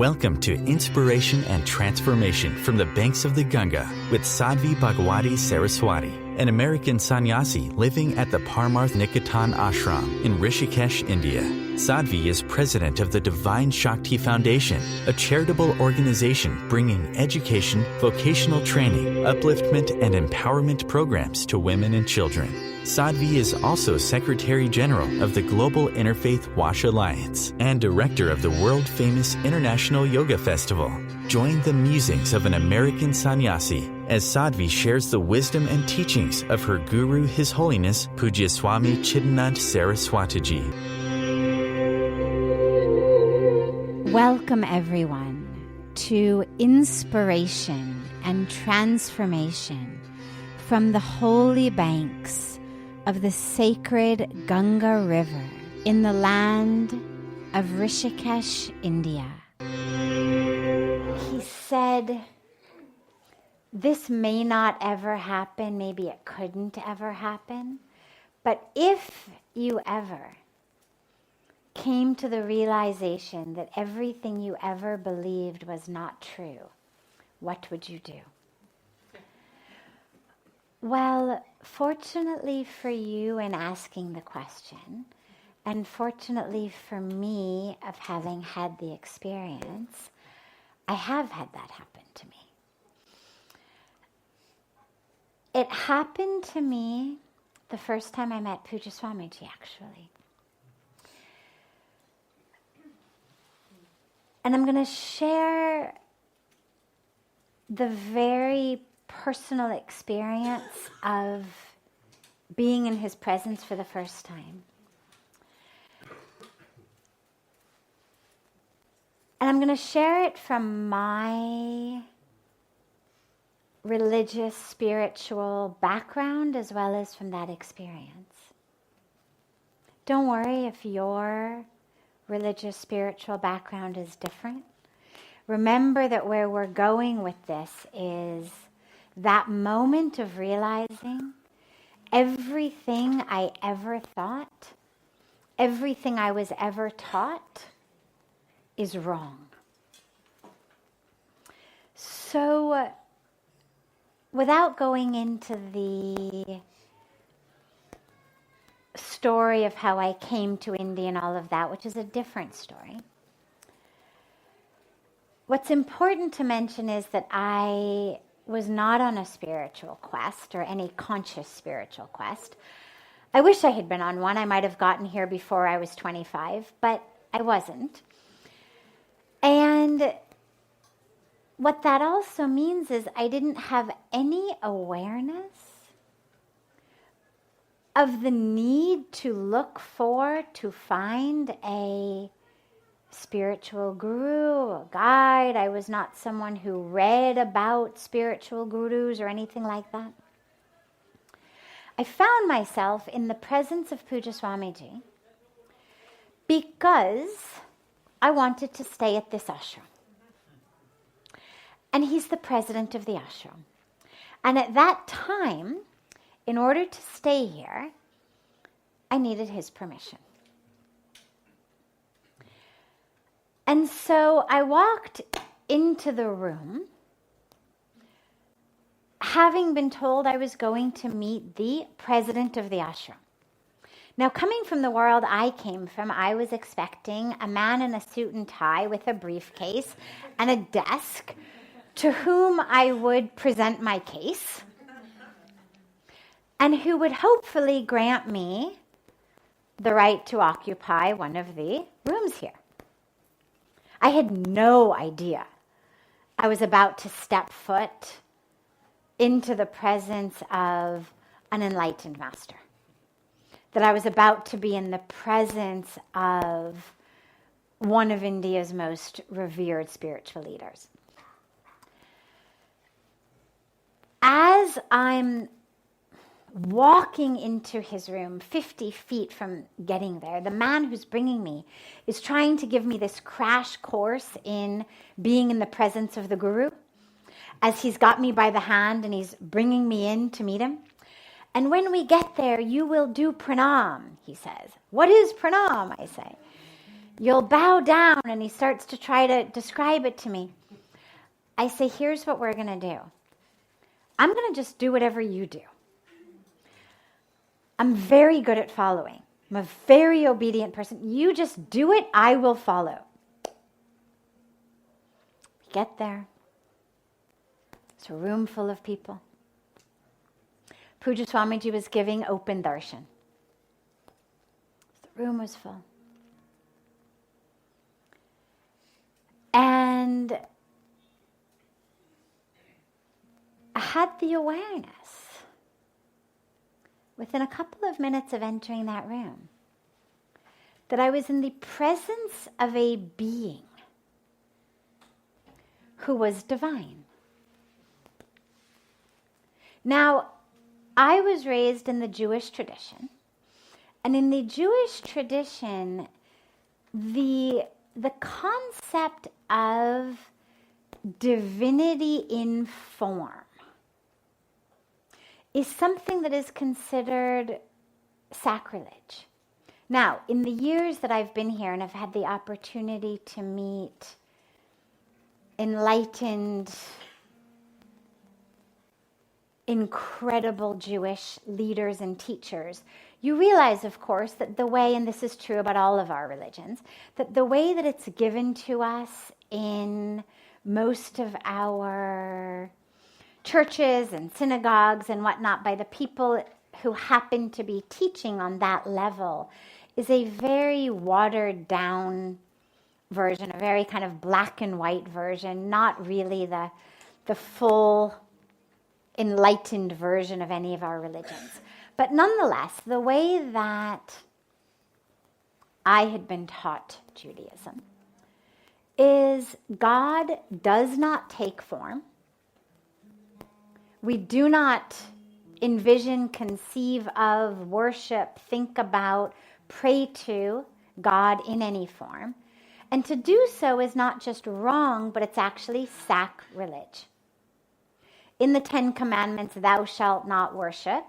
Welcome to Inspiration and Transformation from the Banks of the Ganga with Sadhvi Bhagawati Saraswati, an American sannyasi living at the Parmarth Niketan Ashram in Rishikesh, India. Sadhvi is president of the Divine Shakti Foundation, a charitable organization bringing education, vocational training, upliftment, and empowerment programs to women and children. Sadhvi is also Secretary General of the Global Interfaith Wash Alliance and Director of the world-famous International Yoga Festival. Join the musings of an American sannyasi as Sadhvi shares the wisdom and teachings of her guru, His Holiness Pujya Swami Chidanand Saraswatiji. Welcome, everyone, to Inspiration and Transformation from the holy banks of the sacred Ganga River in the land of Rishikesh, India. He said, this may not ever happen, maybe it couldn't ever happen, but if you ever came to the realization that everything you ever believed was not true, what would you do? Well, fortunately for you in asking the question, and fortunately for me of having had the experience, I have had that happen to me. It happened to me the first time I met Pujya Swamiji, actually. And I'm going to share the very personal experience of being in his presence for the first time. And I'm going to share it from my religious, spiritual background as well as from that experience. Don't worry if your religious, spiritual background is different. Remember that where we're going with this is that moment of realizing everything I ever thought, everything I was ever taught is wrong. So, without going into the story of how I came to India and all of that, which is a different story, what's important to mention is that I was not on a spiritual quest or any conscious spiritual quest. I wish I had been on one. I might have gotten here before I was 25, but I wasn't. And what that also means is I didn't have any awareness of the need to look for, to find a spiritual guru, a guide. I was not someone who read about spiritual gurus or anything like that. I found myself in the presence of Pujya Swamiji because I wanted to stay at this ashram. And he's the president of the ashram. And at that time, in order to stay here, I needed his permission. And so I walked into the room, having been told I was going to meet the president of the ashram. Now, coming from the world I came from, I was expecting a man in a suit and tie with a briefcase and a desk to whom I would present my case and who would hopefully grant me the right to occupy one of the rooms here. I had no idea I was about to step foot into the presence of an enlightened master, that I was about to be in the presence of one of India's most revered spiritual leaders. As I'm walking into his room, 50 feet from getting there, the man who's bringing me is trying to give me this crash course in being in the presence of the guru, as he's got me by the hand and he's bringing me in to meet him. And when we get there, you will do pranam, he says. What is pranam, I say. You'll bow down, and he starts to try to describe it to me. I say, here's what we're going to do. I'm going to just do whatever you do. I'm very good at following. I'm a very obedient person. You just do it, I will follow. We get there. It's a room full of people. Puja Swamiji was giving open darshan. The room was full. And I had the awareness within a couple of minutes of entering that room that I was in the presence of a being who was divine. Now, I was raised in the Jewish tradition, and in the Jewish tradition, the concept of divinity in form is something that is considered sacrilege. Now, in the years that I've been here and I've had the opportunity to meet enlightened, incredible Jewish leaders and teachers, you realize, of course, that the way, and this is true about all of our religions, that the way that it's given to us in most of our churches and synagogues and whatnot by the people who happen to be teaching on that level is a very watered down version, a very kind of black and white version, not really the full enlightened version of any of our religions. But nonetheless, the way that I had been taught Judaism is God does not take form. We do not envision, conceive of, worship, think about, pray to God in any form. And to do so is not just wrong, but it's actually sacrilege. In the 10 Commandments, thou shalt not worship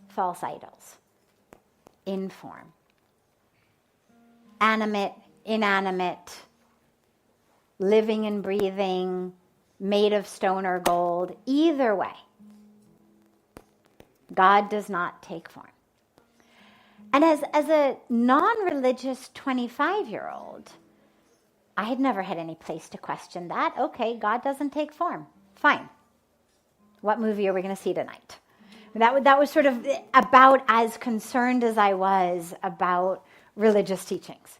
false idols in form. Animate, inanimate, living and breathing, made of stone or gold, either way, God does not take form. And as a non-religious 25-year-old, I had never had any place to question that. Okay, God doesn't take form. Fine. What movie are we going to see tonight? That was sort of about as concerned as I was about religious teachings.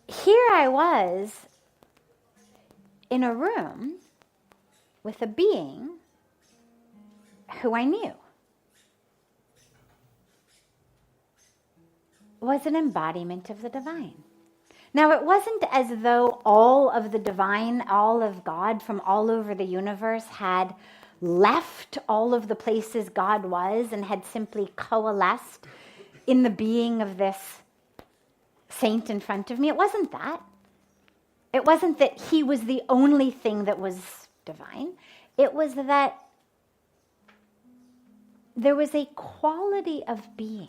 Here I was in a room with a being who I knew was an embodiment of the divine. Now, it wasn't as though all of the divine, all of God from all over the universe had left all of the places God was and had simply coalesced in the being of this saint in front of me. It wasn't that. It wasn't that he was the only thing that was divine. It was that there was a quality of being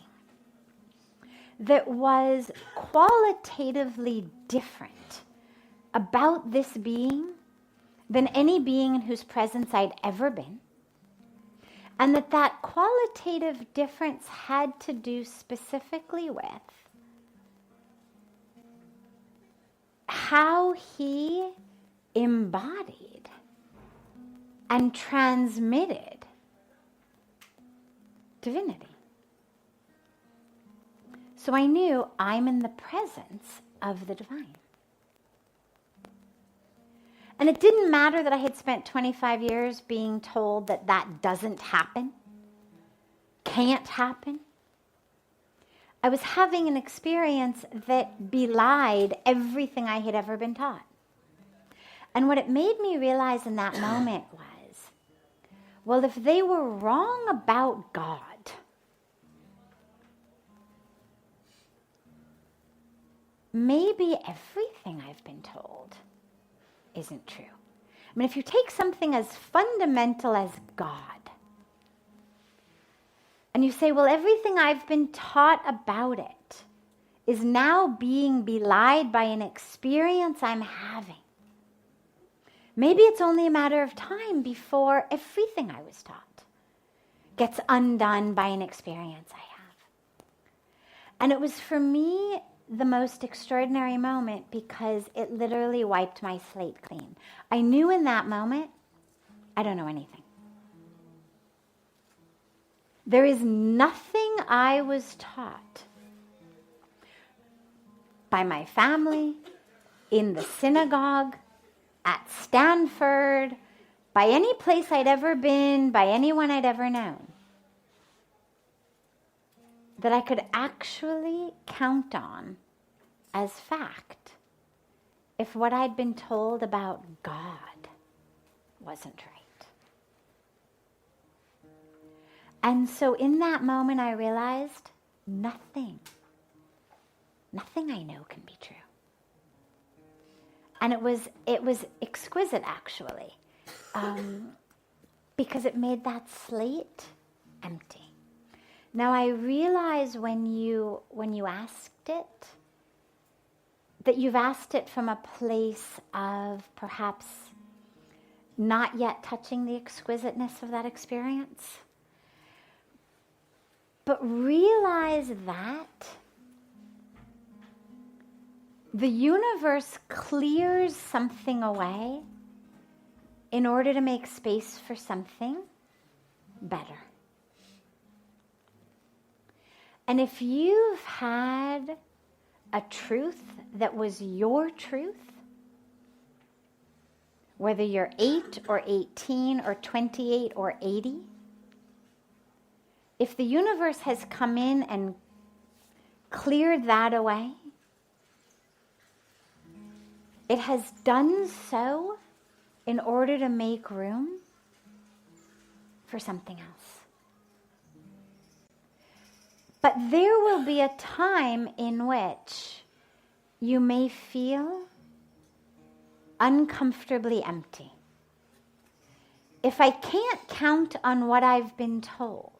that was qualitatively different about this being than any being in whose presence I'd ever been. And that qualitative difference had to do specifically with how he embodied and transmitted divinity. So I knew I'm in the presence of the divine. And it didn't matter that I had spent 25 years being told that that doesn't happen, can't happen. I was having an experience that belied everything I had ever been taught. And what it made me realize in that moment was, well, if they were wrong about God, maybe everything I've been told isn't true. I mean, if you take something as fundamental as God, and you say, well, everything I've been taught about it is now being belied by an experience I'm having. Maybe it's only a matter of time before everything I was taught gets undone by an experience I have. And it was for me the most extraordinary moment because it literally wiped my slate clean. I knew in that moment, I don't know anything. There is nothing I was taught by my family, in the synagogue, at Stanford, by any place I'd ever been, by anyone I'd ever known, that I could actually count on as fact if what I'd been told about God wasn't right. And so in that moment I realized nothing I know can be true. And it was exquisite actually, because it made that slate empty. Now I realize when you asked it, that you've asked it from a place of perhaps not yet touching the exquisiteness of that experience. But realize that the universe clears something away in order to make space for something better. And if you've had a truth that was your truth, whether you're 8 or 18 or 28 or 80, if the universe has come in and cleared that away, it has done so in order to make room for something else. But there will be a time in which you may feel uncomfortably empty. If I can't count on what I've been told,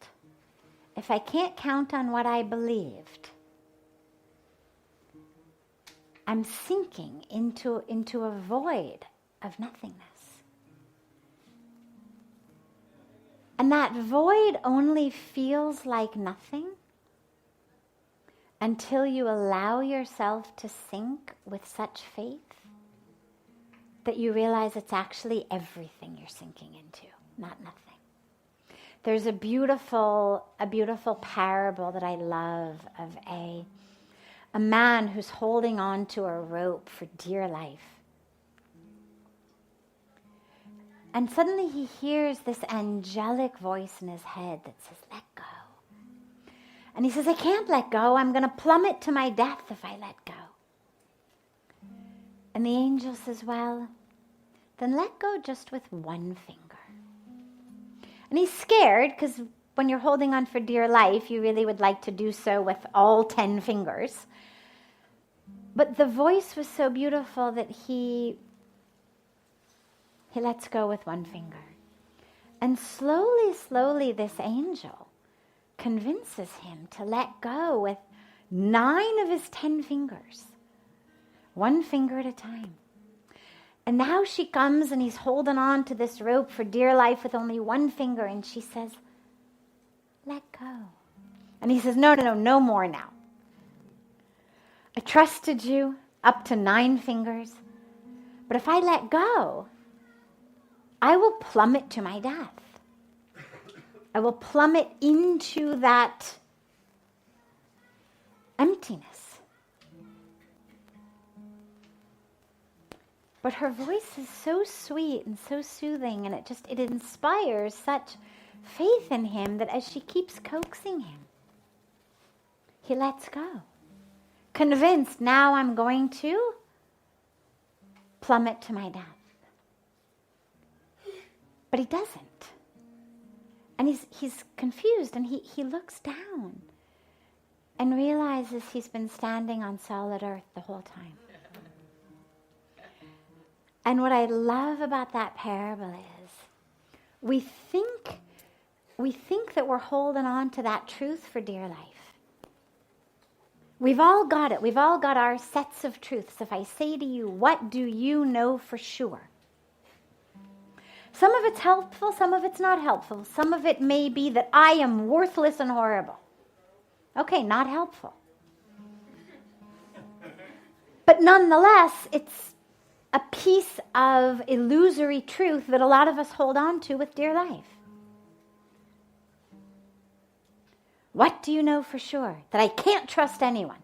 if I can't count on what I believed, I'm sinking into a void of nothingness. And that void only feels like nothing until you allow yourself to sink with such faith that you realize it's actually everything you're sinking into, not nothing. There's a beautiful parable that I love of a man who's holding on to a rope for dear life. And suddenly he hears this angelic voice in his head that says, "Let go." And he says, "I can't let go. I'm going to plummet to my death if I let go." And the angel says, "Well, then let go just with one finger." And he's scared because when you're holding on for dear life, you really would like to do so with all 10 fingers. But the voice was so beautiful that he lets go with one finger. And slowly, this angel convinces him to let go with 9 of his 10 fingers, one finger at a time. And now she comes and he's holding on to this rope for dear life with only one finger, and she says, "Let go." And he says, no more now. I trusted you up to 9 fingers, but if I let go, I will plummet to my death. I will plummet into that emptiness. But her voice is so sweet and so soothing, and it inspires such faith in him that as she keeps coaxing him, he lets go. Convinced, now I'm going to plummet to my death. But he doesn't. And he's confused, and he looks down and realizes he's been standing on solid earth the whole time. And what I love about that parable is we think that we're holding on to that truth for dear life. We've all got it. We've all got our sets of truths. If I say to you, what do you know for sure? Some of it's helpful, some of it's not helpful. Some of it may be that I am worthless and horrible. Okay, not helpful. But nonetheless, it's a piece of illusory truth that a lot of us hold on to with dear life. What do you know for sure? That I can't trust anyone.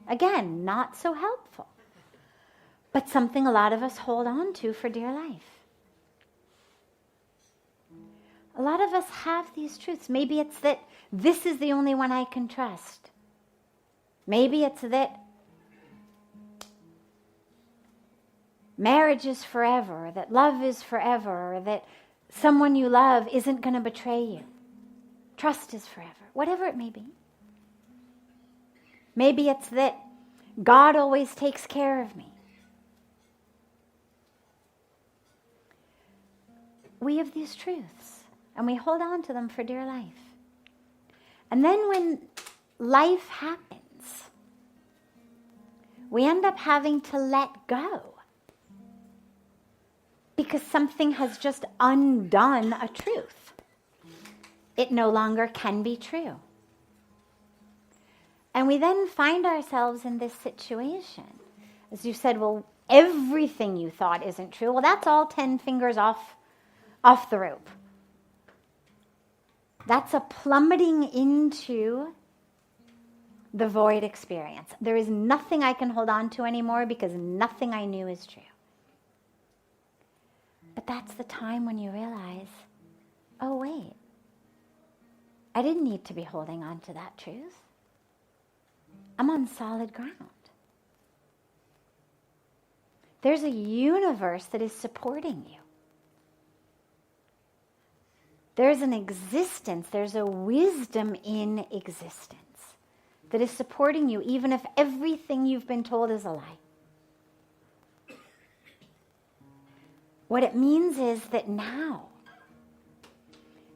Again, not so helpful. But something a lot of us hold on to for dear life. A lot of us have these truths. Maybe it's that this is the only one I can trust. Maybe it's that marriage is forever, or that love is forever, or that someone you love isn't going to betray you. Trust is forever. Whatever it may be. Maybe it's that God always takes care of me. We have these truths, and we hold on to them for dear life. And then when life happens, we end up having to let go because something has just undone a truth. It no longer can be true. And we then find ourselves in this situation. As you said, well, everything you thought isn't true. Well, that's all 10 fingers off the rope. That's a plummeting into the void experience. There is nothing I can hold on to anymore because nothing I knew is true. But that's the time when you realize, oh wait, I didn't need to be holding on to that truth. I'm on solid ground. There's a universe that is supporting you. There's an existence, there's a wisdom in existence that is supporting you, even if everything you've been told is a lie. What it means is that now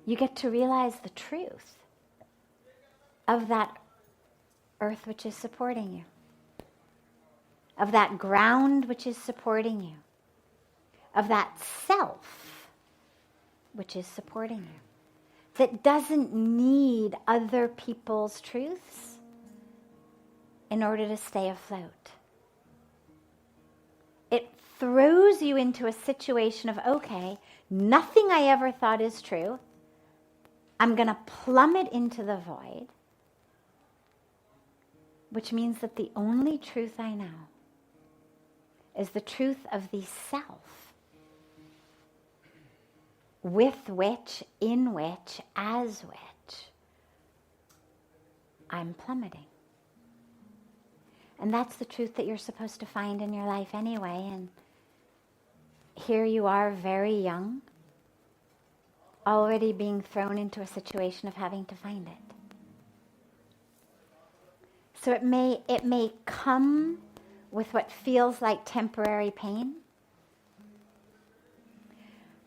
you get to realize the truth of that earth which is supporting you, of that ground which is supporting you, of that self which is supporting you, that doesn't need other people's truths in order to stay afloat. It throws you into a situation of, okay, nothing I ever thought is true. I'm going to plummet into the void, which means that the only truth I know is the truth of the self, with which, in which, as which, I'm plummeting. And that's the truth that you're supposed to find in your life anyway. And here you are, very young, already being thrown into a situation of having to find it. So it may come with what feels like temporary pain,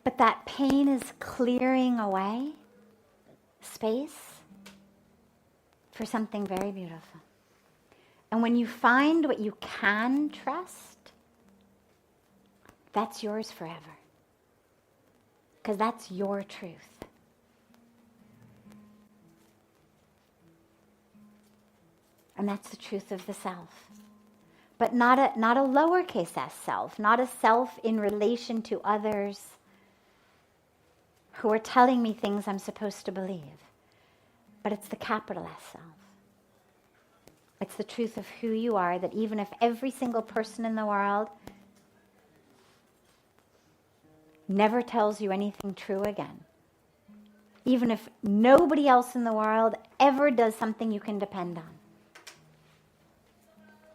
but that pain is clearing away space for something very beautiful. And when you find what you can trust, that's yours forever. Because that's your truth. And that's the truth of the self. But not a lowercase s self, not a self in relation to others who are telling me things I'm supposed to believe. But it's the capital S self. It's the truth of who you are, that even if every single person in the world never tells you anything true again, even if nobody else in the world ever does something you can depend on,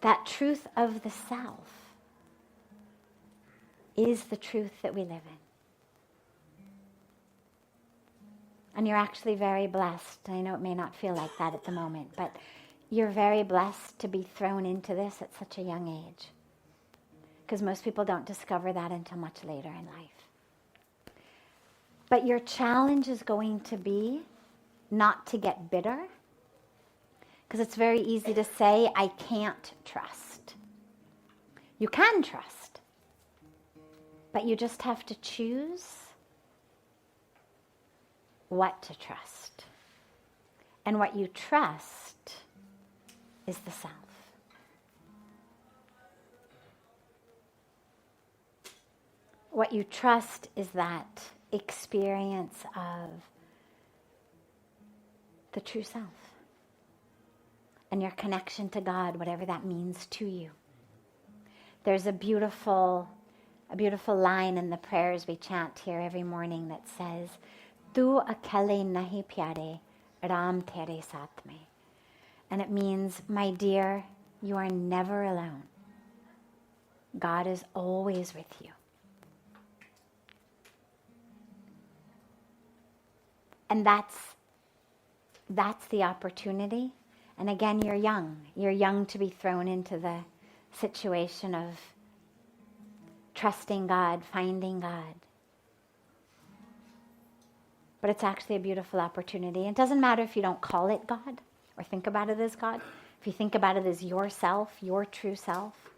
that truth of the self is the truth that we live in. And you're actually very blessed. I know it may not feel like that at the moment, but you're very blessed to be thrown into this at such a young age. Because most people don't discover that until much later in life. But your challenge is going to be not to get bitter. Because it's very easy to say, I can't trust. You can trust, but you just have to choose what to trust. And what you trust is the self. What you trust is that experience of the true self and your connection to God, whatever that means to you. There's a beautiful line in the prayers we chant here every morning that says, "Tu akale nahi pyare, Ram tere saath mein." And it means, my dear, you are never alone. God is always with you. And that's the opportunity. And again, you're young. You're young to be thrown into the situation of trusting God, finding God. But it's actually a beautiful opportunity. It doesn't matter if you don't call it God or think about it as God. If you think about it as yourself, your true self,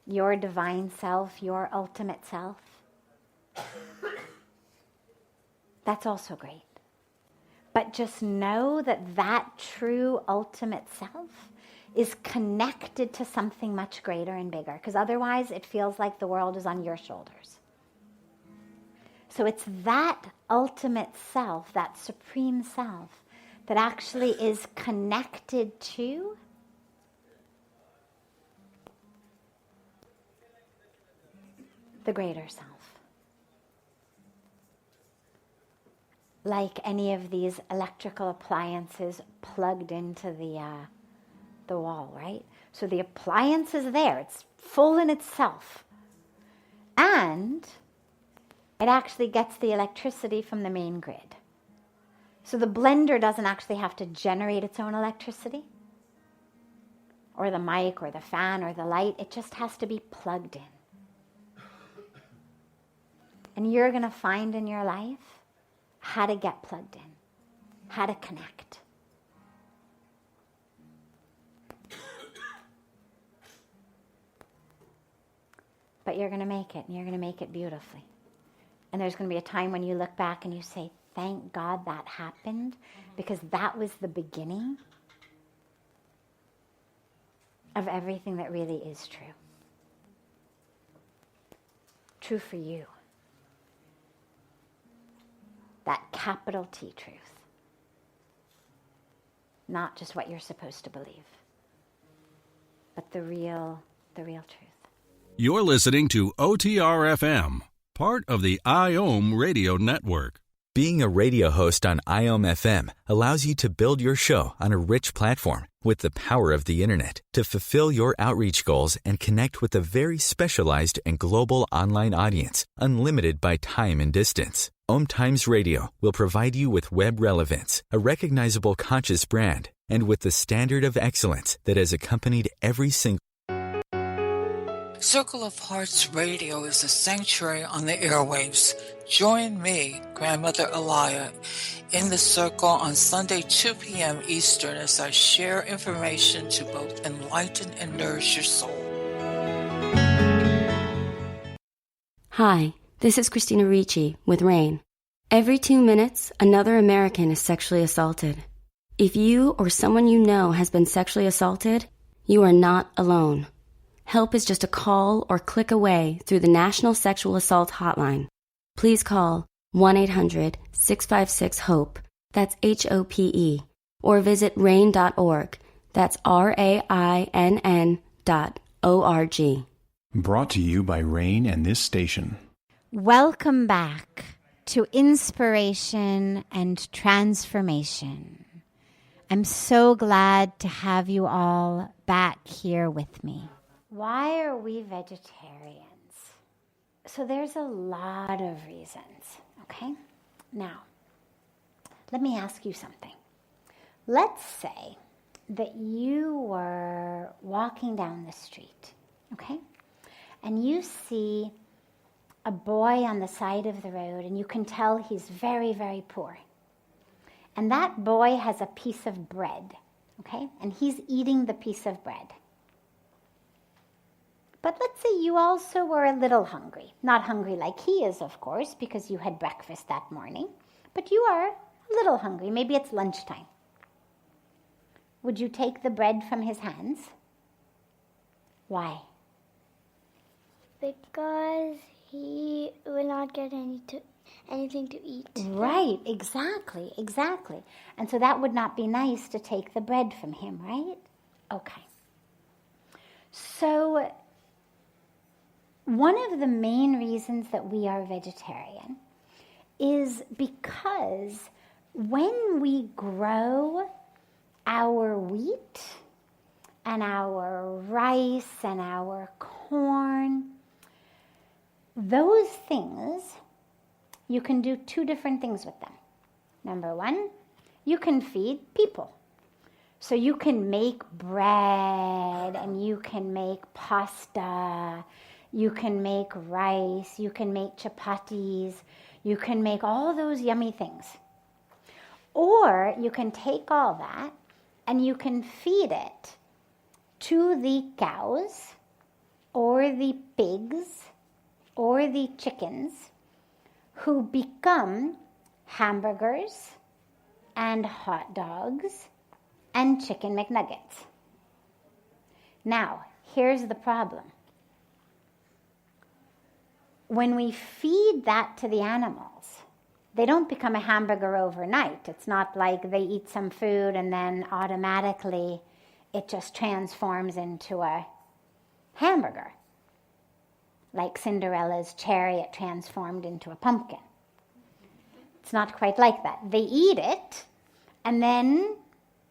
your divine self, your ultimate self, that's also great. But just know that that true ultimate self is connected to something much greater and bigger, because otherwise it feels like the world is on your shoulders. So it's that ultimate self, that supreme self, that actually is connected to the greater self. Like any of these electrical appliances plugged into the wall, right? So the appliance is there. It's full in itself. And it actually gets the electricity from the main grid. So the blender doesn't actually have to generate its own electricity, or the mic, or the fan, or the light. It just has to be plugged in. And you're going to find in your life how to get plugged in, how to connect. But you're going to make it, and you're going to make it beautifully. And there's going to be a time when you look back and you say, thank God that happened, because that was the beginning of everything that really is true. True for you. That capital T truth. Not just what you're supposed to believe, but the real truth. You're listening to OTR-FM, part of the IOM radio network. Being a radio host on IOM FM allows you to build your show on a rich platform with the power of the internet to fulfill your outreach goals and connect with a very specialized and global online audience, unlimited by time and distance. OMTimes Radio will provide you with web relevance, a recognizable conscious brand, and with the standard of excellence that has accompanied every single Circle of Hearts Radio is a sanctuary on the airwaves. Join me, Grandmother Alaya, in the circle on Sunday, 2 p.m. Eastern, as I share information to both enlighten and nourish your soul. Hi, this is Christina Ricci with RAIN. Every 2 minutes, another American is sexually assaulted. If you or someone you know has been sexually assaulted, you are not alone. Help is just a call or click away through the National Sexual Assault Hotline. Please call 1-800-656-HOPE, that's HOPE, or visit rain.org, that's RAINN.org. Brought to you by RAIN and this station. Welcome back to Inspiration and Transformation. I'm so glad to have you all back here with me. Why are we vegetarians? So there's a lot of reasons, okay? Now, let me ask you something. Let's say that you were walking down the street, okay? And you see a boy on the side of the road, and you can tell he's very, very poor. And that boy has a piece of bread, Okay? And he's eating the piece of bread. But let's say you also were a little hungry. Not hungry like he is, of course, because you had breakfast that morning. But you are a little hungry. Maybe it's lunchtime. Would you take the bread from his hands? Why? Because he will not get anything to eat. Right, exactly. And so that would not be nice to take the bread from him, right? Okay. So one of the main reasons that we are vegetarian is because when we grow our wheat and our rice and our corn, those things, you can do two different things with them. Number one, you can feed people. So you can make bread and you can make pasta, you can make rice, you can make chapatis, you can make all those yummy things. Or you can take all that and you can feed it to the cows or the pigs or the chickens who become hamburgers and hot dogs and chicken McNuggets. Now, here's the problem. When we feed that to the animals, they don't become a hamburger overnight. It's not like they eat some food and then automatically it just transforms into a hamburger, like Cinderella's chariot transformed into a pumpkin. It's not quite like that. They eat it and then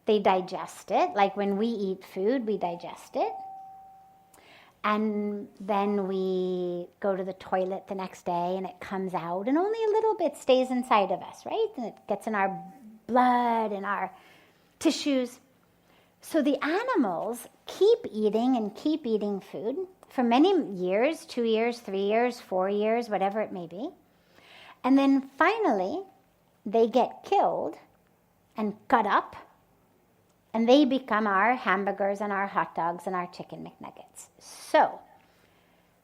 they digest it. Like when we eat food, we digest it. And then we go to the toilet the next day and it comes out and only a little bit stays inside of us, right? And it gets in our blood and our tissues. So the animals keep eating food for many years, 2 years, 3 years, 4 years, whatever it may be. And then finally, they get killed and cut up, and they become our hamburgers and our hot dogs and our chicken McNuggets. So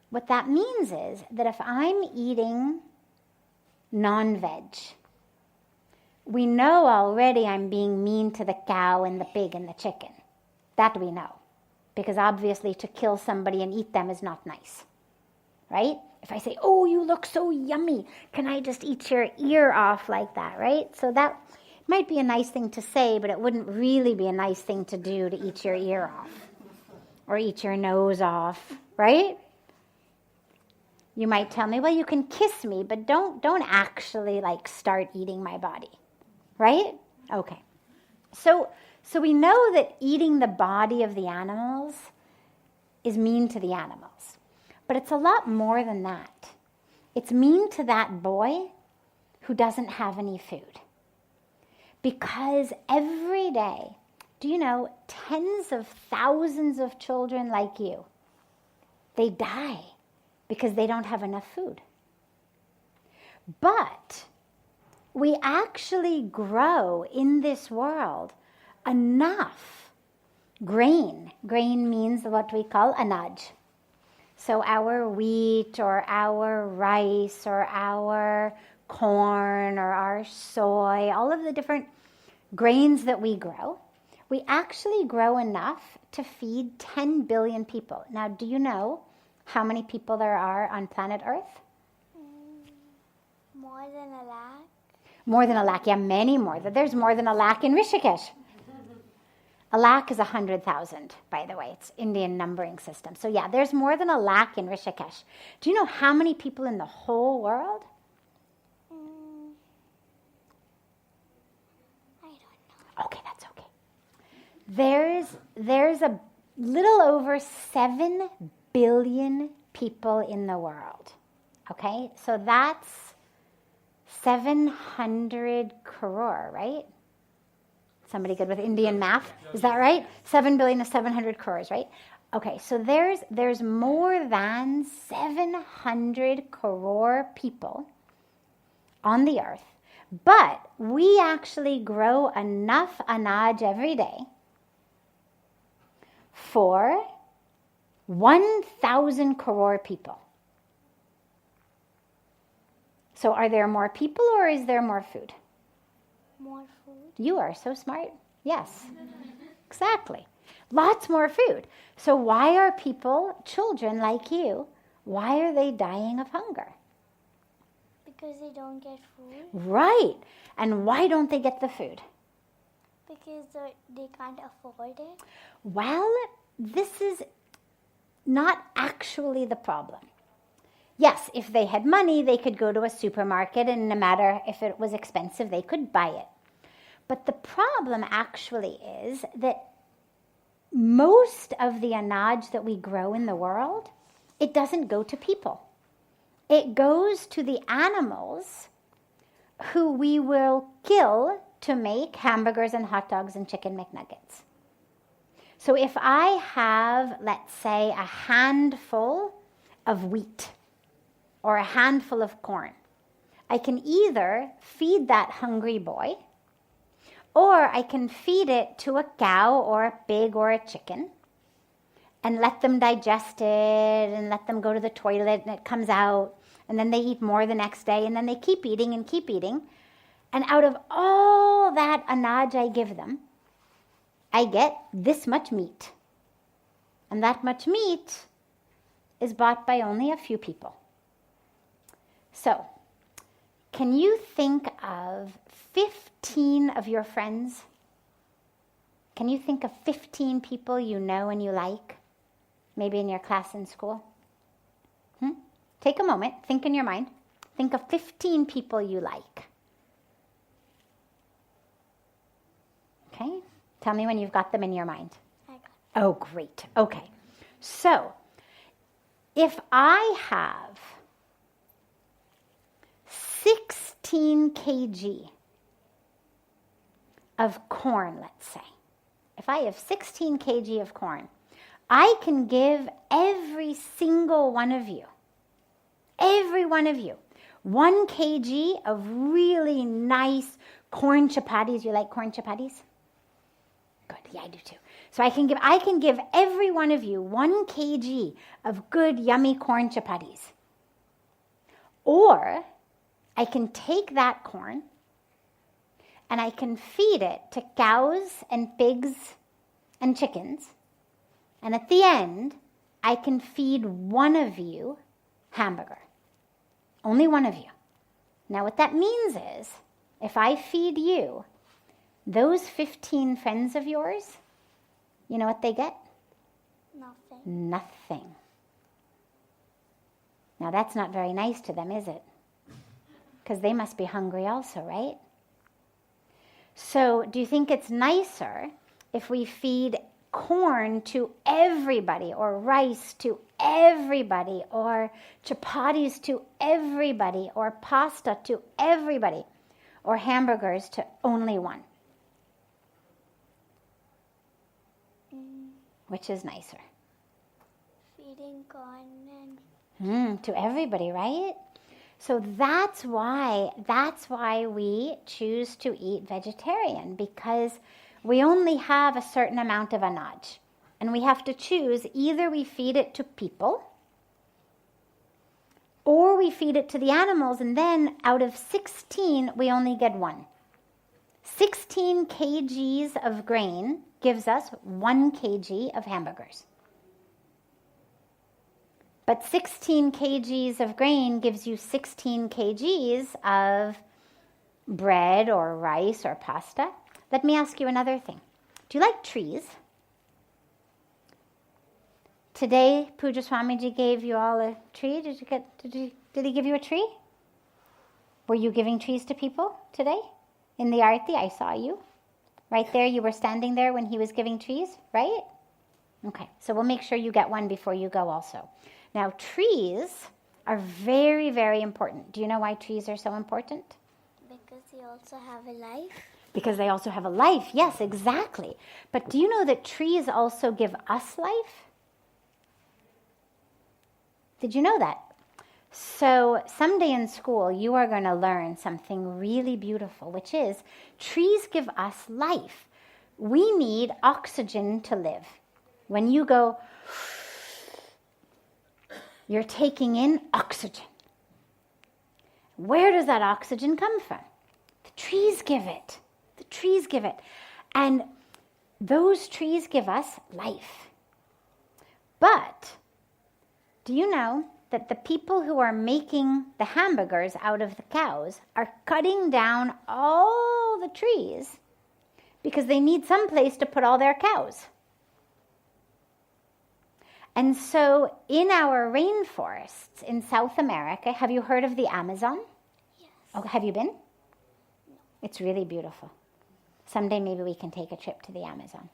what that means is that if I'm eating non-veg, we know already I'm being mean to the cow and the pig and the chicken. That we know. Because obviously to kill somebody and eat them is not nice. Right? If I say, oh, you look so yummy, can I just eat your ear off like that, right? So that might be a nice thing to say, but it wouldn't really be a nice thing to do, to eat your ear off or eat your nose off, right? You might tell me, well, you can kiss me, but don't actually like start eating my body, right? Okay. So we know that eating the body of the animals is mean to the animals, but it's a lot more than that. It's mean to that boy who doesn't have any food. Because every day, do you know, tens of thousands of children like you, they die because they don't have enough food. But we actually grow in this world enough grain. Grain means what we call anaj. So our wheat or our rice or our corn or our soy, all of the different grains that we grow, we actually grow enough to feed 10 billion people. Now, do you know how many people there are on planet Earth? More than a lakh. More than a lakh, yeah, many more. There's more than a lakh in Rishikesh. A lakh is 100,000, by the way. It's Indian numbering system. So yeah, there's more than a lakh in Rishikesh. Do you know how many people in the whole world? Okay, that's okay. There's a little over 7 billion people in the world. Okay, so that's 700 crore, right? Somebody good with Indian math? Is that right? 7 billion is 700 crores, right? Okay, so there's more than 700 crore people on the earth. But we actually grow enough anaj every day for 1,000 crore people. So are there more people or is there more food? More food. You are so smart. Yes, exactly. Lots more food. So why are people, children like you, why are they dying of hunger? Because they don't get food. Right. And why don't they get the food? Because they can't afford it. Well, this is not actually the problem. Yes, if they had money, they could go to a supermarket, and no matter if it was expensive, they could buy it. But the problem actually is that most of the anaj that we grow in the world, it doesn't go to people. It goes to the animals who we will kill to make hamburgers and hot dogs and chicken McNuggets. So if I have, let's say, a handful of wheat or a handful of corn, I can either feed that hungry boy, or I can feed it to a cow or a pig or a chicken and let them digest it and let them go to the toilet and it comes out, and then they eat more the next day, and then they keep eating and keep eating. And out of all that anaj I give them, I get this much meat. And that much meat is bought by only a few people. So, can you think of 15 of your friends? Can you think of 15 people you know and you like? Maybe in your class in school? Take a moment, think in your mind. Think of 15 people you like. Okay? Tell me when you've got them in your mind. I got it. Oh, great. Okay. So, if I have 16 kg of corn, let's say. If I have 16 kg of corn, I can give every single one of you, 1 kg of really nice corn chapatis. You like corn chapatis? Good, yeah, I do too. So I can give every one of you 1 kg of good, yummy corn chapatis. Or I can take that corn and I can feed it to cows and pigs and chickens. And at the end, I can feed one of you hamburger. Only one of you. Now what that means is, if I feed you those 15 friends of yours, you know what they get? Nothing. Nothing. Now that's not very nice to them, is it? Because they must be hungry also, right? So do you think it's nicer if we feed corn to everybody, or rice to everybody, or chapatis to everybody, or pasta to everybody, or hamburgers to only one? Which is nicer? Feeding corn and... To everybody, right? So that's why we choose to eat vegetarian, because we only have a certain amount of anaj. And we have to choose, either we feed it to people, or we feed it to the animals, and then out of 16, we only get 1. 16 kgs of grain gives us 1 kg of hamburgers. But 16 kgs of grain gives you 16 kgs of bread or rice or pasta. Let me ask you another thing. Do you like trees? Today, Puja Swamiji gave you all a tree. Did he give you a tree? Were you giving trees to people today? In the Aarti, I saw you. Right there, you were standing there when he was giving trees, right? Okay, so we'll make sure you get one before you go also. Now, trees are very, very important. Do you know why trees are so important? Because they also have a life. Because they also have a life. Yes, exactly. But do you know that trees also give us life? Did you know that? So someday in school, you are going to learn something really beautiful, which is trees give us life. We need oxygen to live. When you go, you're taking in oxygen. Where does that oxygen come from? The trees give it. The trees give it. And those trees give us life. But do you know that the people who are making the hamburgers out of the cows are cutting down all the trees because they need some place to put all their cows? And so in our rainforests in South America, have you heard of the Amazon? Yes. Oh, have you been? No. It's really beautiful. Someday maybe we can take a trip to the Amazon.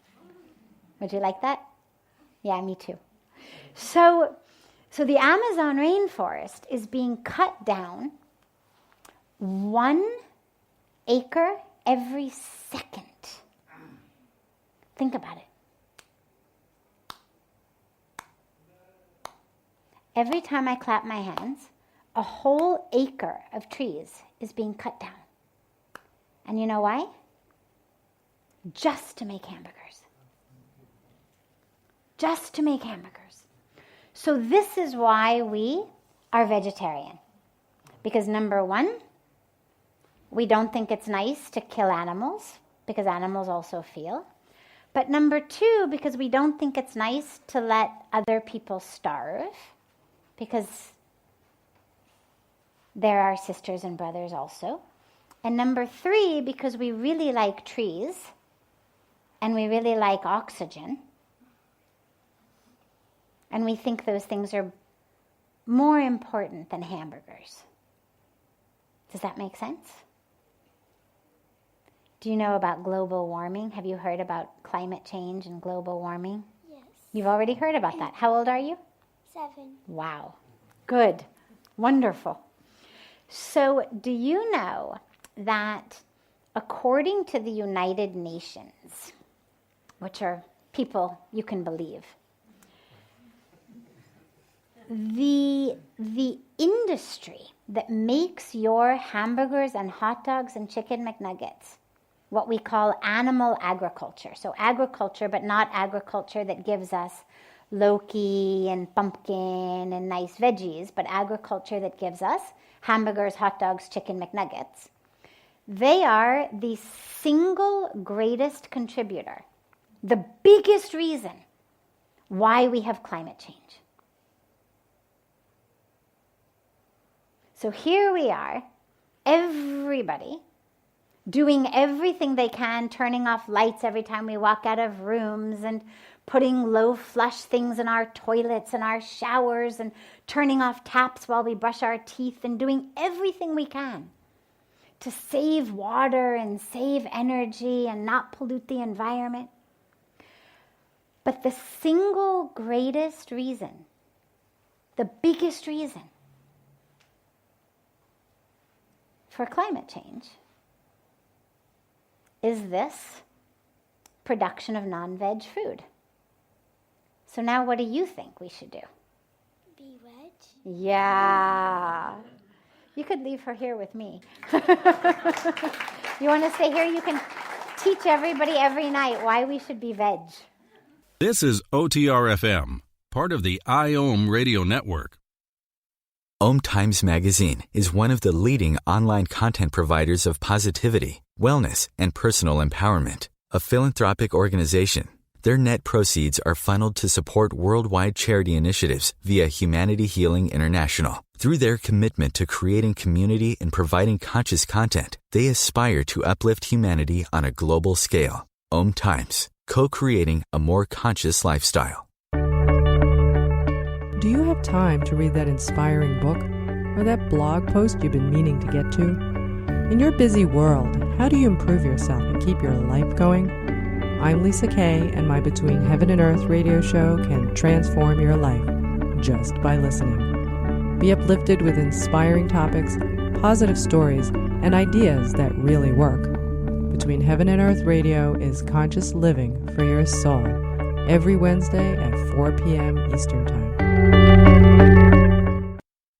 Would you like that? Yeah, me too. So the Amazon rainforest is being cut down 1 acre every second. Think about it. Every time I clap my hands, a whole acre of trees is being cut down. And you know why? Just to make hamburgers. Just to make hamburgers. So this is why we are vegetarian. Because number 1, we don't think it's nice to kill animals, because animals also feel. But number 2, because we don't think it's nice to let other people starve, because they're our sisters and brothers also. And number 3, because we really like trees, and we really like oxygen, and we think those things are more important than hamburgers. Does that make sense? Do you know about global warming? Have you heard about climate change and global warming? Yes. You've already heard about that. How old are you? 7. Wow. Good. Wonderful. So do you know that according to the United Nations, which are people you can believe, the industry that makes your hamburgers and hot dogs and chicken McNuggets, what we call animal agriculture. So agriculture, but not agriculture that gives us Loki and pumpkin and nice veggies, but agriculture that gives us hamburgers, hot dogs, chicken McNuggets. They are the single greatest contributor, the biggest reason why we have climate change. So here we are, everybody doing everything they can, turning off lights every time we walk out of rooms and putting low flush things in our toilets and our showers and turning off taps while we brush our teeth and doing everything we can to save water and save energy and not pollute the environment. But the single greatest reason, the biggest reason for climate change is this production of non-veg food. So now what do you think we should do? Be veg? Yeah. You could leave her here with me. You want to stay here? You can teach everybody every night why we should be veg. This is OTR-FM, part of the IOM radio network. OMTimes Magazine is one of the leading online content providers of positivity, wellness, and personal empowerment. A philanthropic organization, their net proceeds are funneled to support worldwide charity initiatives via Humanity Healing International. Through their commitment to creating community and providing conscious content, they aspire to uplift humanity on a global scale. OMTimes, co-creating a more conscious lifestyle. Do you have time to read that inspiring book or that blog post you've been meaning to get to? In your busy world, how do you improve yourself and keep your life going? I'm Lisa Kay, and my Between Heaven and Earth radio show can transform your life just by listening. Be uplifted with inspiring topics, positive stories, and ideas that really work. Between Heaven and Earth radio is conscious living for your soul, every Wednesday at 4 p.m. Eastern Time.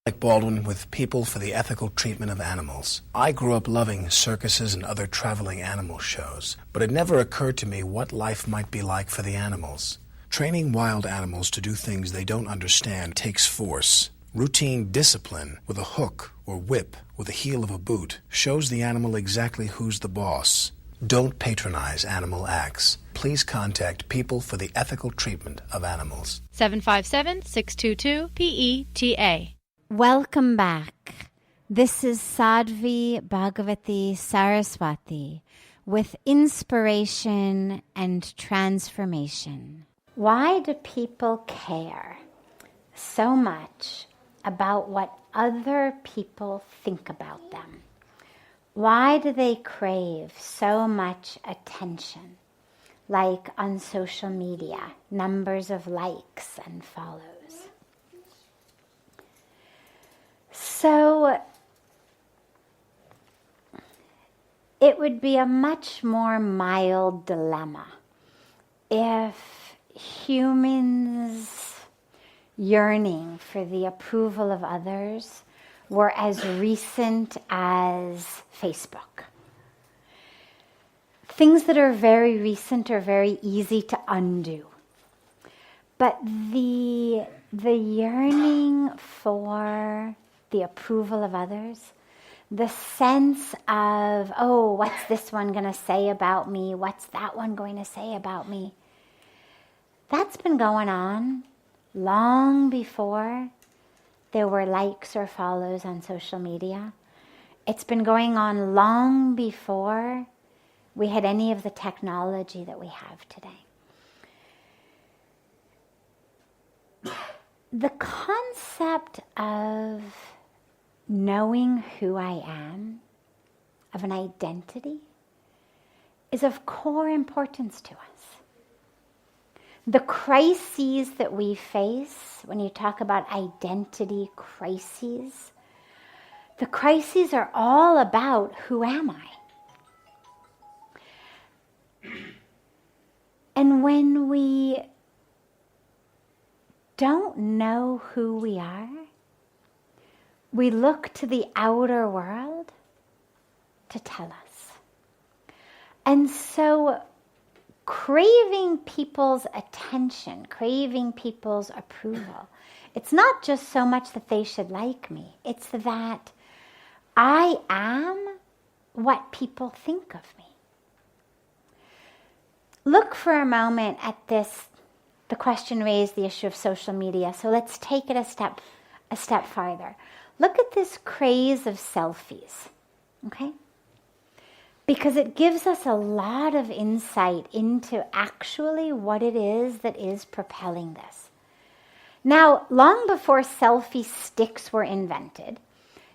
Like Baldwin with People for the Ethical Treatment of Animals. I grew up loving circuses and other traveling animal shows, but it never occurred to me what life might be like for the animals. Training wild animals to do things they don't understand takes force. Routine discipline with a hook or whip with the heel of a boot shows the animal exactly who's the boss. Don't patronize animal acts. Please contact People for the Ethical Treatment of Animals. 757-622-PETA. Welcome back. This is Sadhvi Bhagawati Saraswati with Inspiration and Transformation. Why do people care so much about what other people think about them? Why do they crave so much attention, like on social media, numbers of likes and follows? So it would be a much more mild dilemma if humans' yearning for the approval of others were as recent as Facebook. Things that are very recent are very easy to undo. But the yearning for the approval of others, the sense of, oh, what's this one going to say about me? What's that one going to say about me? That's been going on long before there were likes or follows on social media. It's been going on long before we had any of the technology that we have today. The concept of knowing who I am, of an identity, is of core importance to us. The crises that we face, when you talk about identity crises, the crises are all about who am I? And when we don't know who we are, we look to the outer world to tell us. And so craving people's attention, craving people's approval, it's not just so much that they should like me, it's that I am what people think of me. Look for a moment at this. The question raised the issue of social media, so let's take it a step farther. Look at this craze of selfies, okay? Because it gives us a lot of insight into actually what it is that is propelling this. Now, long before selfie sticks were invented,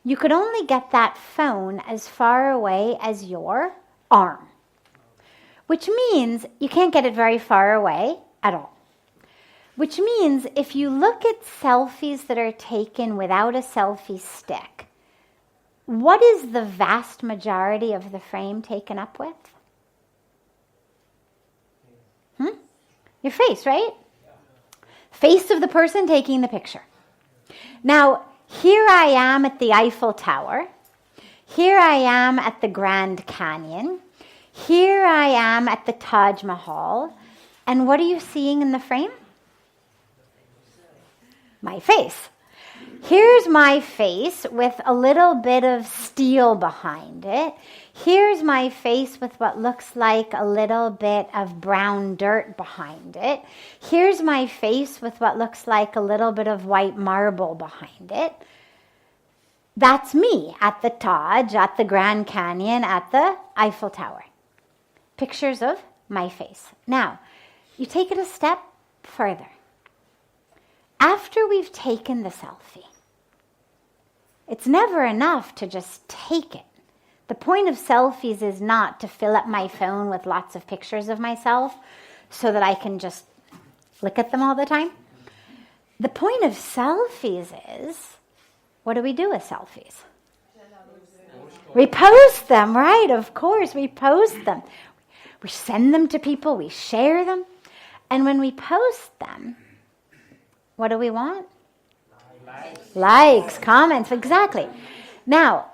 you could only get that phone as far away as your arm, which means you can't get it very far away at all. Which means if you look at selfies that are taken without a selfie stick, what is the vast majority of the frame taken up with? Your face, right? Face of the person taking the picture. Now, here I am at the Eiffel Tower. Here I am at the Grand Canyon. Here I am at the Taj Mahal. And what are you seeing in the frame? My face. Here's my face with a little bit of steel behind it. Here's my face with what looks like a little bit of brown dirt behind it. Here's my face with what looks like a little bit of white marble behind it. That's me at the Taj, at the Grand Canyon, at the Eiffel Tower. Pictures of my face. Now, you take it a step further. After we've taken the selfie, it's never enough to just take it. The point of selfies is not to fill up my phone with lots of pictures of myself so that I can just look at them all the time. The point of selfies is, what do we do with selfies? We post them, right? Of course, we post them. We send them to people, we share them. And when we post them, what do we want? Likes, comments, exactly. Now,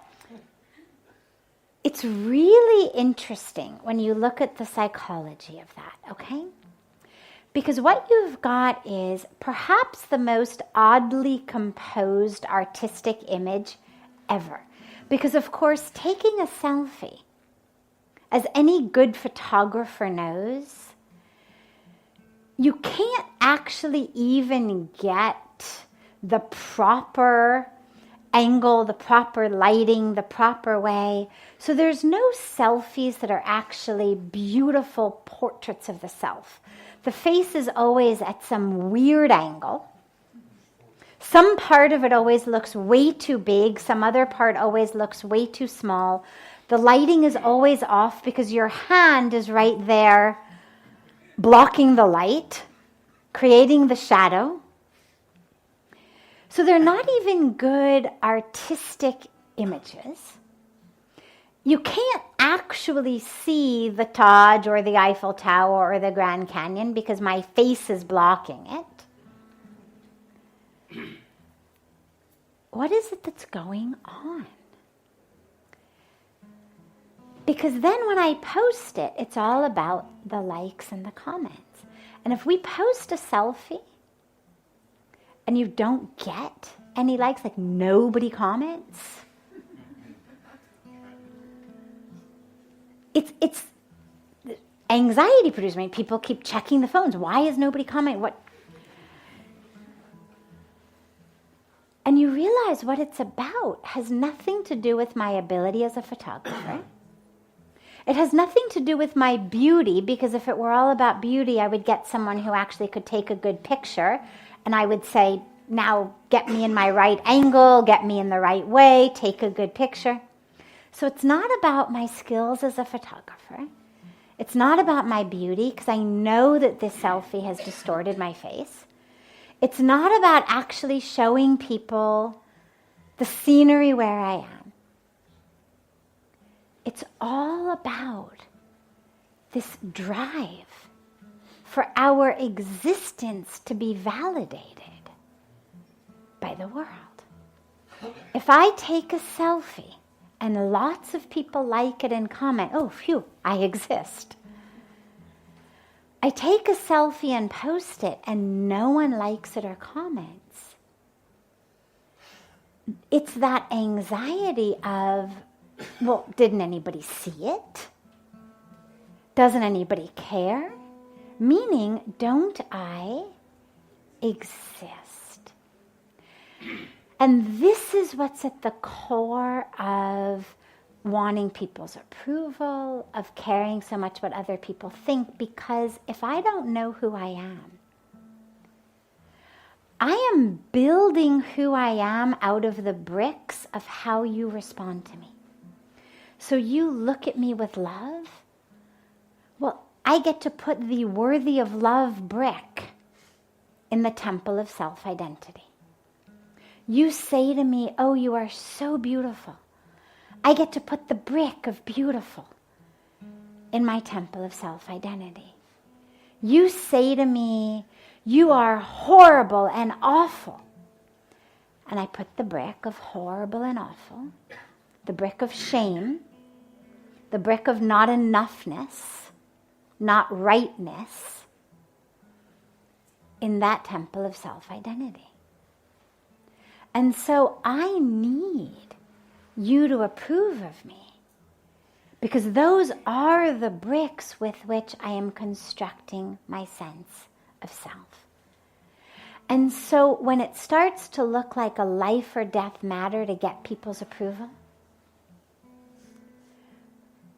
it's really interesting when you look at the psychology of that, okay? Because what you've got is perhaps the most oddly composed artistic image ever. Because, of course, taking a selfie, as any good photographer knows, you can't actually even get the proper angle, the proper lighting, the proper way. So there's no selfies that are actually beautiful portraits of the self. The face is always at some weird angle. Some part of it always looks way too big. Some other part always looks way too small. The lighting is always off because your hand is right there blocking the light, creating the shadow. So they're not even good artistic images. You can't actually see the Taj or the Eiffel Tower or the Grand Canyon because my face is blocking it. What is it that's going on? Because then when I post it, it's all about the likes and the comments. And if we post a selfie and you don't get any likes, like nobody comments, it's anxiety producing. I mean, people keep checking the phones. Why is nobody commenting? What? And you realize what it's about has nothing to do with my ability as a photographer. It has nothing to do with my beauty, because if it were all about beauty, I would get someone who actually could take a good picture, and I would say, now get me in my right angle, get me in the right way, take a good picture. So it's not about my skills as a photographer. It's not about my beauty, because I know that this selfie has distorted my face. It's not about actually showing people the scenery where I am. It's all about this drive for our existence to be validated by the world. If I take a selfie and lots of people like it and comment, oh, phew, I exist. I take a selfie and post it and no one likes it or comments. It's that anxiety of, well, didn't anybody see it? Doesn't anybody care? Meaning, don't I exist? And this is what's at the core of wanting people's approval, of caring so much what other people think, because if I don't know who I am building who I am out of the bricks of how you respond to me. So you look at me with love, well, I get to put the worthy of love brick in the temple of self-identity. You say to me, oh, you are so beautiful. I get to put the brick of beautiful in my temple of self-identity. You say to me, you are horrible and awful. And I put the brick of horrible and awful, the brick of shame, the brick of not enoughness, not rightness, in that temple of self-identity. And so I need you to approve of me, because those are the bricks with which I am constructing my sense of self. And so when it starts to look like a life or death matter to get people's approval,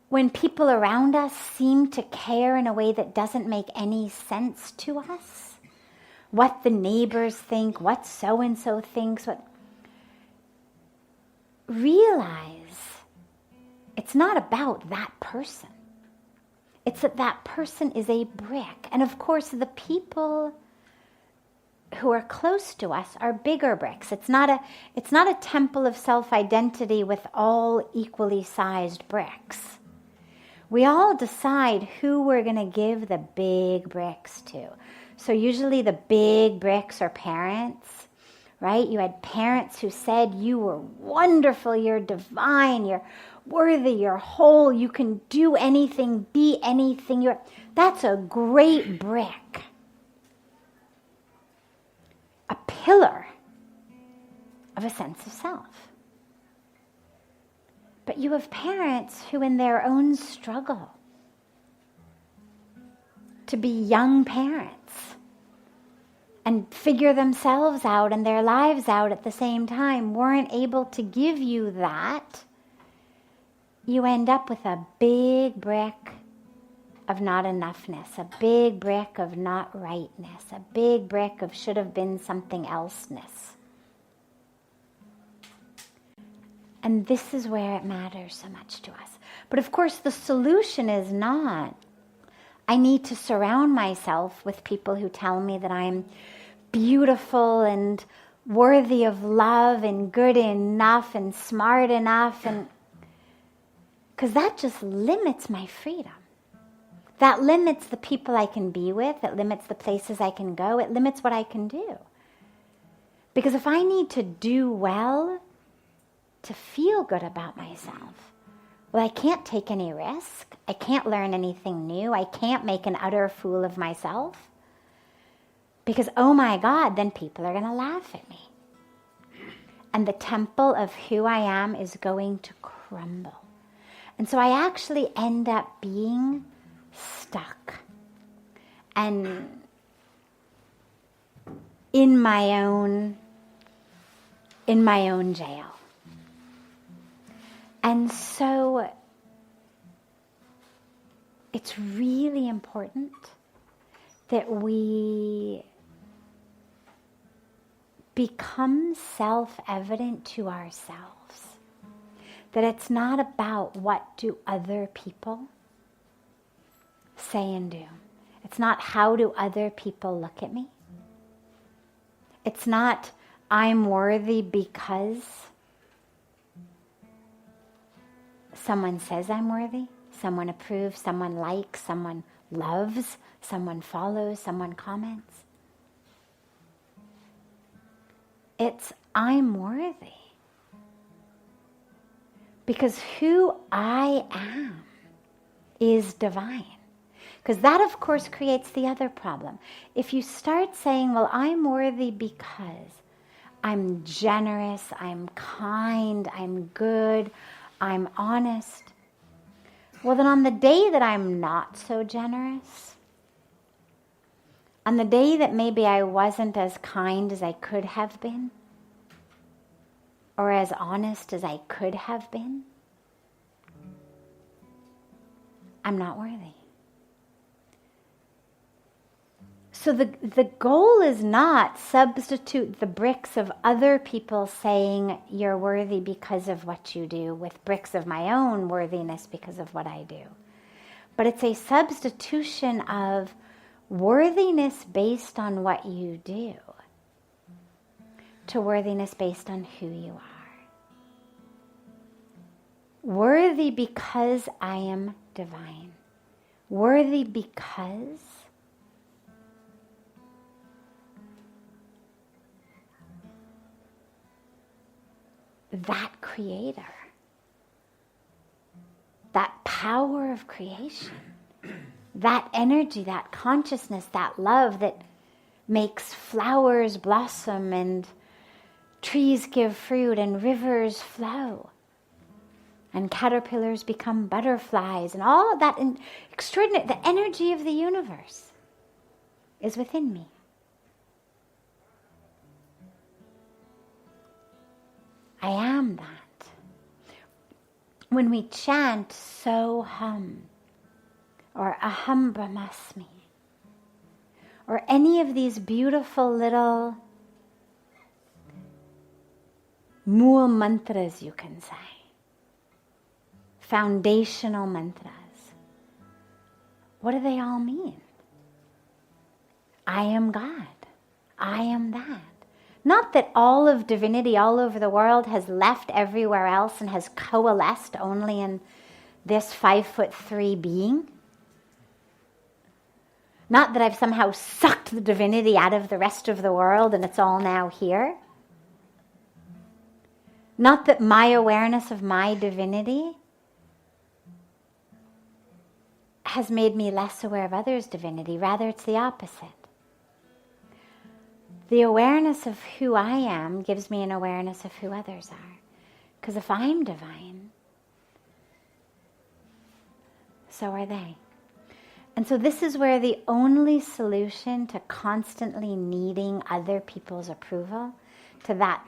when people around us seem to care in a way that doesn't make any sense to us, what the neighbors think, what so-and-so thinks, realize it's not about that person. It's that that person is a brick. And of course, the people who are close to us are bigger bricks. It's not a temple of self-identity with all equally sized bricks. We all decide who we're going to give the big bricks to. So usually the big bricks are parents, right? You had parents who said you were wonderful, you're divine, you're worthy, you're whole, you can do anything, be anything. That's a great brick. pillar of a sense of self. But you have parents who, in their own struggle to be young parents and figure themselves out and their lives out at the same time, weren't able to give you that. You end up with a big brick of not enoughness, a big brick of not rightness, a big brick of should have been something elseness. And this is where it matters so much to us. But of course, the solution is not, I need to surround myself with people who tell me that I'm beautiful and worthy of love and good enough and smart enough, and because that just limits my freedom. That limits the people I can be with. It limits the places I can go. It limits what I can do. Because if I need to do well to feel good about myself, well, I can't take any risk. I can't learn anything new. I can't make an utter fool of myself. Because, oh my God, then people are going to laugh at me. And the temple of who I am is going to crumble. And so I actually end up being stuck and in my own jail. And so it's really important that we become self-evident to ourselves. That it's not about what do other people say and do. It's not how do other people look at me. It's not I'm worthy because someone says I'm worthy, someone approves, someone likes, someone loves, someone follows, someone comments. It's I'm worthy. Because who I am is divine. Because that, of course, creates the other problem. If you start saying, well, I'm worthy because I'm generous, I'm kind, I'm good, I'm honest. Well, then on the day that I'm not so generous, on the day that maybe I wasn't as kind as I could have been, or as honest as I could have been, I'm not worthy. So the goal is not substitute the bricks of other people saying you're worthy because of what you do with bricks of my own worthiness because of what I do. But it's a substitution of worthiness based on what you do to worthiness based on who you are. Worthy because I am divine. Worthy because that creator, that power of creation, that energy, that consciousness, that love that makes flowers blossom and trees give fruit and rivers flow and caterpillars become butterflies and all of that extraordinary, the energy of the universe is within me. I am that. When we chant So Hum or Aham Brahmasmi or any of these beautiful little Mool mantras, you can say, foundational mantras, what do they all mean? I am God. I am that. Not that all of divinity all over the world has left everywhere else and has coalesced only in this 5'3" being. Not that I've somehow sucked the divinity out of the rest of the world and it's all now here. Not that my awareness of my divinity has made me less aware of others' divinity. Rather, it's the opposite. The awareness of who I am gives me an awareness of who others are. Because if I'm divine, so are they. And so this is where the only solution to constantly needing other people's approval, to that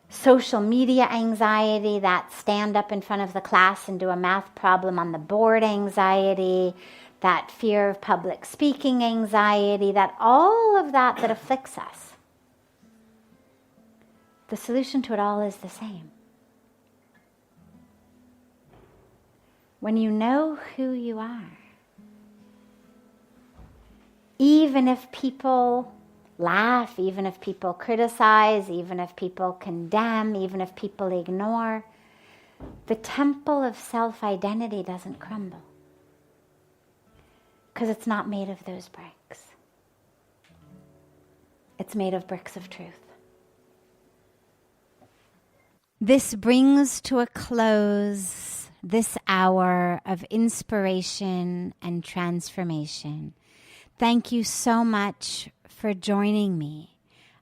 social media anxiety, that stand up in front of the class and do a math problem on the board anxiety, that fear of public speaking anxiety, that all of that afflicts us. The solution to it all is the same. When you know who you are, even if people laugh, even if people criticize, even if people condemn, even if people ignore, the temple of self-identity doesn't crumble. Because it's not made of those bricks. It's made of bricks of truth. This brings to a close this hour of inspiration and transformation. Thank you so much for joining me.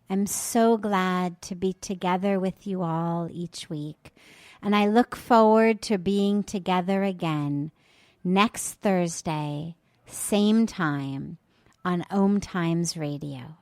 I'm so glad to be together with you all each week. And I look forward to being together again next Thursday, same time, on OMTimes Radio.